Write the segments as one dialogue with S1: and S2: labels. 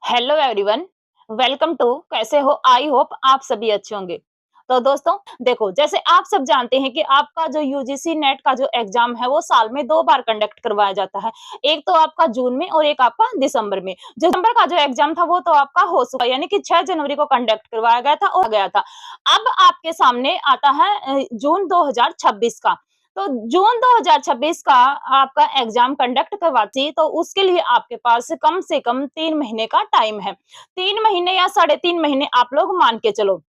S1: Hello everyone, welcome to कैसे हो। I hope आप सभी अच्छे होंगे। तो दोस्तों देखो, जैसे आप सब जानते हैं कि आपका जो यूजीसी नेट का जो एग्जाम है वो साल में 2 बार कंडक्ट करवाया जाता है। एक तो आपका जून में और एक आपका दिसंबर में। जो दिसंबर का जो एग्जाम था वो तो आपका हो चुका, यानी कि 6 जनवरी को कंडक्ट करवाया गया था और गया था। अब आपके सामने आता है जून 2026 का। तो जून 2026 का आपका एग्जाम कंडक्ट करवाती, तो उसके लिए आपके पास कम से कम 3 महीने का टाइम है। 3 महीने या साढ़े 3 महीने आप लोग मान के चलो।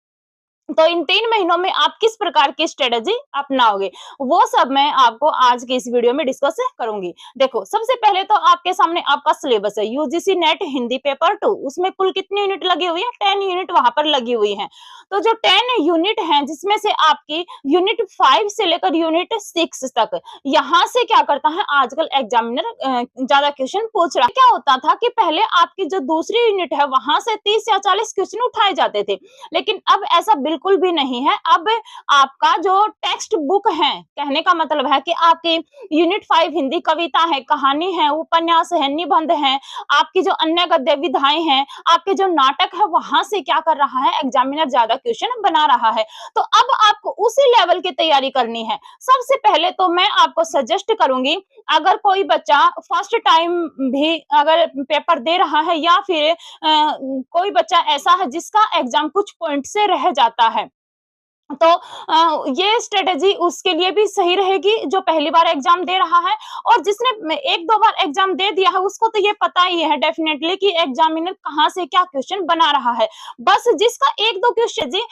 S1: तो इन 3 महीनों में आप किस प्रकार की स्ट्रेटेजी अपनाओगे, वो सब मैं आपको आज की इस वीडियो में डिस्कस करूँगी। देखो, सबसे पहले तो आपके सामने आपका सिलेबस है, यूजीसी नेट हिंदी पेपर 2, उसमें कुल कितनी यूनिट लगी हुई है? 10 यूनिट वहाँ पर लगी हुई हैं। तो जो 10 यूनिट हैं, जिसमें से आपकी यूनिट 5 से लेकर यूनिट 6 तक, यहाँ से क्या करता है आजकल एग्जामिनर ज़्यादा क्वेश्चन पूछ रहा है। क्या होता था कि पहले आपकी जो दूसरी यूनिट है, वहाँ से 30 या 40 क्वेश्चन उठाए जाते थे। लेकिन अब ऐसा बिल्कुल भी नहीं है। अब आपका जो टेक्स्ट बुक है, कहने का मतलब है कि आपकी यूनिट 5 हिंदी कविता है, कहानी है, उपन्यास है, निबंध है, आपकी जो अन्य गद्य विधाएं हैं, आपके जो नाटक है, वहां से क्या कर रहा है एग्जामिनर ज्यादा क्वेश्चन बना रहा है। तो अब आपको उसी लेवल की तैयारी करनी है। सबसे पहले तो मैं आपको सजेस्ट करूंगी, अगर कोई बच्चा फर्स्ट टाइम भी अगर पेपर दे रहा है या फिर कोई बच्चा ऐसा है जिसका एग्जाम कुछ पॉइंट से रह जाता है, तो ये स्ट्रेटेजी उसके लिए भी सही रहेगी जो पहली बार एग्जाम दे रहा है। और जिसने एक दो बार एग्जाम दे दिया है, उसको तो ये पता ही है डेफिनेटली कि एग्जामिनर कहाँ से क्या क्वेश्चन बना रहा है। बस जिसका एक दो क्वेश्चन जी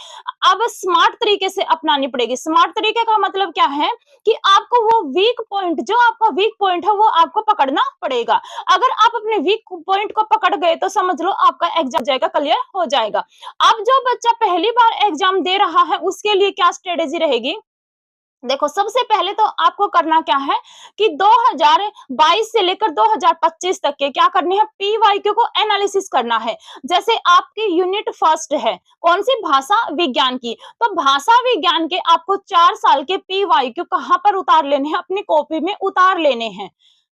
S1: अब स्मार्ट तरीके से अपनानी पड़ेगी। स्मार्ट तरीके का मतलब क्या है कि आपको वो वीक पॉइंट, जो आपका वीक पॉइंट है, वो आपको पकड़ना पड़ेगा। अगर आप अपने वीक पॉइंट को पकड़ गए तो समझ लो आपका एग्जाम जाएगा, क्लियर हो जाएगा। अब जो बच्चा पहली बार एग्जाम दे रहा है, उसके लिए क्या स्ट्रेटेजी रहेगी? देखो, सबसे पहले तो आपको करना क्या है कि 2022 से लेकर 2025 तक के क्या करने हैं, पीवाईक्यू को एनालिसिस करना है। जैसे आपकी यूनिट फर्स्ट है, कौन सी? भाषा विज्ञान की। तो भाषा विज्ञान के आपको 4 साल के पीवाईक्यू कहाँ पर उतार लेने हैं? अपनी कॉपी में उतार लेने हैं।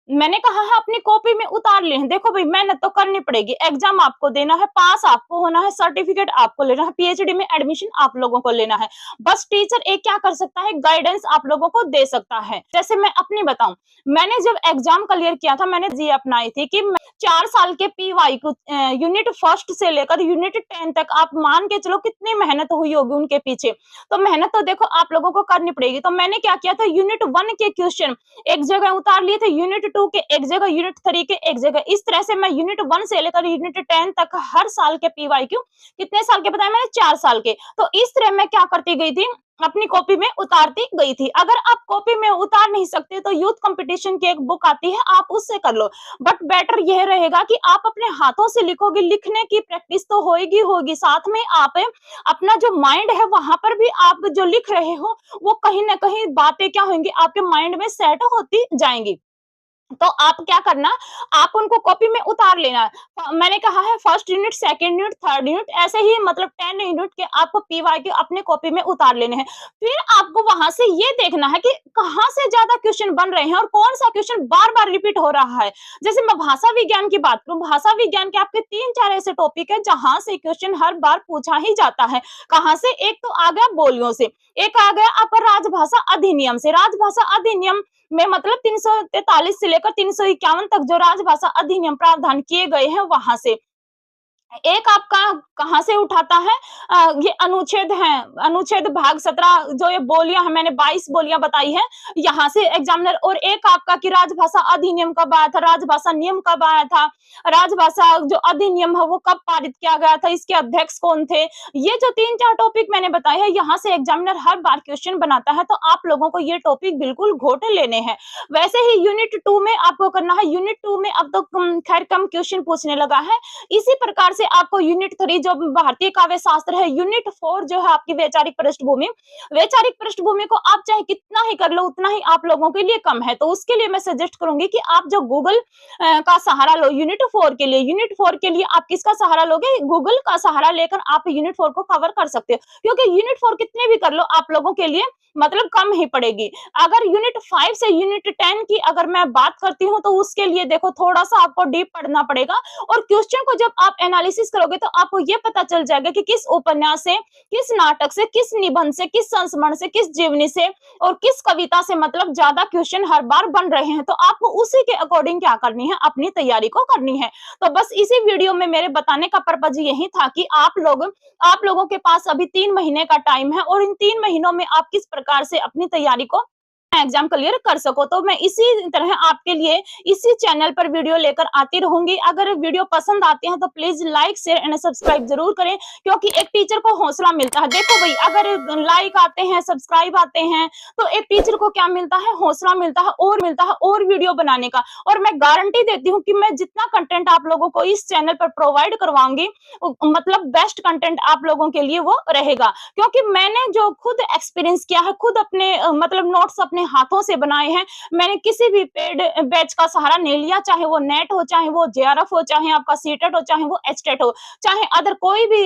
S1: मैंने कहा है अपनी कॉपी में उतार लें। देखो भाई, मेहनत तो करनी पड़ेगी, एग्जाम आपको देना है, पास आपको होना है, सर्टिफिकेट आपको लेना है, पीएचडी में एडमिशन आप लोगों को लेना है। बस टीचर एक क्या कर सकता है, गाइडेंस आप लोगों को दे सकता है। जैसे मैं अपनी बताऊं, मैंने जब एग्जाम क्लियर किया था, मैंने जी अपनाई थी कि 4 साल के पीवाई को यूनिट फर्स्ट से लेकर यूनिट 10 तक आप मान के चलो कितनी मेहनत हुई होगी उनके पीछे। तो मेहनत तो देखो आप लोगों को करनी पड़ेगी। तो मैंने क्या किया था, यूनिट 1 के क्वेश्चन एक जगह उतार लिए थे, यूनिट 2 के एक जगह, यूनिट 3 के एक जगह। इस तरह से मैं यूनिट 1 से लेकर यूनिट 10 तक हर साल के पीवाईक्यू, कितने साल के बताया मैंने? 4 साल के। तो इस तरह मैं क्या करती गई थी, अपनी कॉपी में उतारती गई थी। अगर आप कॉपी में उतार नहीं सकते तो यूथ कंपटीशन की एक बुक आती है, आप उससे कर लो। बट बेटर यह रहेगा कि आप अपने हाथों से लिखोगे, लिखने की प्रैक्टिस तो होगी होगी, साथ में आप अपना जो माइंड है वहां पर भी आप जो लिख रहे हो, वो कहीं ना कहीं बातें क्या होंगी आपके माइंड में सेट होती जाएंगी। तो आप क्या करना, आप उनको कॉपी में उतार लेना। मैंने कहा है first unit, second unit, third unit, ऐसे ही मतलब 10 यूनिट के आपको पीवाई के अपने कॉपी में उतार लेने हैं। फिर आपको वहां से ये देखना है कि कहाँ से ज्यादा क्वेश्चन बन रहे हैं और कौन सा क्वेश्चन बार बार रिपीट हो रहा है। जैसे मैं भाषा विज्ञान की बात करूं, भाषा विज्ञान के आपके 3-4 ऐसे टॉपिक है जहां से क्वेश्चन हर बार पूछा ही जाता है। कहाँ से? एक तो आ गया बोलियों से, एक आ गया आपका राजभाषा अधिनियम से। राजभाषा अधिनियम में मतलब 343 से लेकर 351 तक जो राजभाषा अधिनियम प्रावधान किए गए हैं, वहां से एक आपका कहां से उठाता है, ये अनुच्छेद है, अनुच्छेद भाग 17, जो ये बोलियां है, मैंने 22 बोलियां बताई है, यहाँ से एग्जामिनर। और एक आपका कि राजभाषा अधिनियम कब आया था, राजभाषा नियम कब आया था, राजभाषा जो अधिनियम है वो कब पारित किया गया था, इसके अध्यक्ष कौन थे। ये जो 3-4 टॉपिक मैंने बताए हैं, यहाँ से एग्जामिनर हर बार क्वेश्चन बनाता है, तो आप लोगों को ये टॉपिक बिल्कुल घोट लेने हैं। वैसे ही यूनिट 2 में आपको करना है। यूनिट 2 में अब तो खैर कम क्वेश्चन पूछने लगा है। इसी प्रकार से आपको यूनिट 3 जो भारतीय काव्य शास्त्र है, यूनिट 4 जो है आपकी वैचारिक पृष्ठभूमि को आप चाहे कितना ही कर लो, उतना ही आप लोगों के लिए कम है। तो उसके लिए मैं सजेस्ट करूंगी कि आप जो गूगल का सहारा लो यूनिट 4 के लिए। यूनिट 4 के लिए आप किसका सहारा लोगे? गूगल का सहारा लेकर आप यूनिट 4 को कवर कर सकते हो, क्योंकि यूनिट 4 कितने भी कर लो आप लोगों के लिए मतलब कम ही पड़ेगी। अगर यूनिट 5 से यूनिट 10 की अगर मैं बात करती हूँ, तो उसके लिए देखो थोड़ा-सा आपको डीप पढ़ना पड़ेगा, और क्वेश्चन को जब आप एनालिसिस करोगे तो आपको ये पता चल जाएगा कि किस उपन्यास से, किस नाटक से, किस निबंध से, किस संस्मरण से, किस जीवनी से और किस कविता से मतलब ज्यादा क्वेश्चन हर बार बन रहे हैं। तो आपको उसी के अकॉर्डिंग क्या करनी है, अपनी तैयारी को करनी है। तो बस इसी वीडियो में मेरे बताने का पर्पज यही था कि आप लोगों के पास अभी 3 महीने का टाइम है, और इन 3 महीनों में आप किस प्रकार से अपनी तैयारी को एग्जाम क्लियर कर सको। तो मैं इसी तरह आपके लिए इसी चैनल पर वीडियो लेकर आती रहूंगी। अगर वीडियो पसंद आते हैं तो please like share and subscribe जरूर करें, क्योंकि एक टीचर को हौसला मिलता है। देखो भाई, अगर लाइक आते हैं, सब्सक्राइब आते हैं, तो एक टीचर को क्या मिलता है? हौसला मिलता है और वीडियो बनाने का। और मैं गारंटी देती हूँ कि मैं जितना कंटेंट आप लोगों को इस चैनल पर प्रोवाइड करवाऊंगी, मतलब बेस्ट कंटेंट आप लोगों के लिए वो रहेगा, क्योंकि मैंने जो खुद एक्सपीरियंस किया है, खुद अपने मतलब नोट्स अपने हाथों से बनाए हैं। मैंने किसी भी पेड बैच का सहारा नहीं लिया, चाहे वो नेट हो, चाहे वो जेआरएफ हो, चाहे आपका सीटेट हो, चाहे वो एचटेट हो, चाहे अदर कोई भी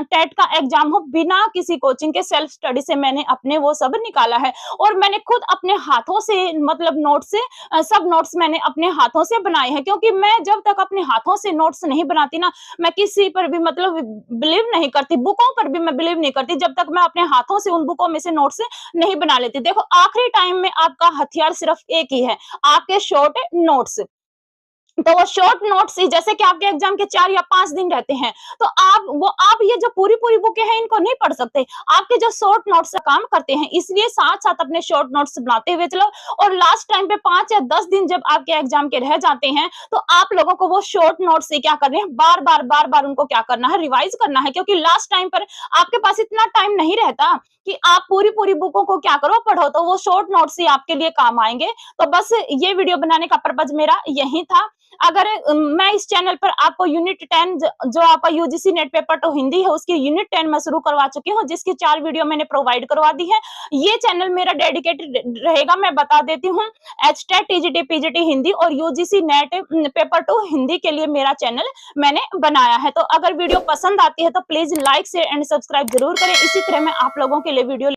S1: टेट का एग्जाम हो, बिना किसी कोचिंग के सेल्फ स्टडी से मैंने अपने वो सब निकाला है। और मैंने खुद अपने हाथों से मतलब नोट्स से सब नोट्स मैंने अपने हाथों से बनाए हैं, क्योंकि मैं जब तक अपने हाथों से नोट्स नहीं बनाती ना, मैं किसी पर भी मतलब बिलीव नहीं करती, बुकों पर भी मैं बिलीव नहीं करती जब तक मैं अपने हाथों से उन बुकों में से नोट्स नहीं बना लेती। देखो आखिरी टाइम में आपका हथियार सिर्फ एक ही है, आपके शॉर्ट नोट्स। तो वो शॉर्ट नोट्स ही, जैसे कि आपके एग्जाम के 4 या 5 दिन रहते हैं, तो आप ये जो पूरी बुकें हैं इनको नहीं पढ़ सकते। आपके जो शॉर्ट नोट्स काम करते हैं, इसलिए साथ-साथ अपने शॉर्ट नोट्स बनाते हुए चलो। और लास्ट टाइम पे 5 या 10 दिन जब आपके एग्जाम के रह जाते हैं, तो आप लोगों को वो शॉर्ट नोट्स से क्या करने हैं, बार-बार उनको क्या करना है, रिवाइज करना है, क्योंकि लास्ट टाइम पर आपके पास इतना टाइम नहीं रहता कि आप पूरी बुकों को क्या करो, पढ़ो। तो वो शॉर्ट नोट्स ही आपके लिए काम आएंगे। तो बस ये वीडियो बनाने का पर्पज मेरा यही था। अगर मैं इस चैनल पर आपको यूनिट 10 जो आपका UGC net paper two Hindi है, उसकी यूनिट 10 मैं शुरू करवा चुकी हूँ, जिसकी 4 वीडियो मैंने प्रोवाइड करवा दी है। ये चैनल मेरा डेडिकेटेड रहेगा, मैं बता देती हूँ। एचटेट, टीजीटी, पीजीटी हिंदी और UGC net paper two Hindi के लिए मेरा चैनल मैंने बनाया है। तो अगर वीडियो पसंद आती है तो please like share and subscribe जरूर करें। इसी तरह मैं आप लोगों के लिए वीडियो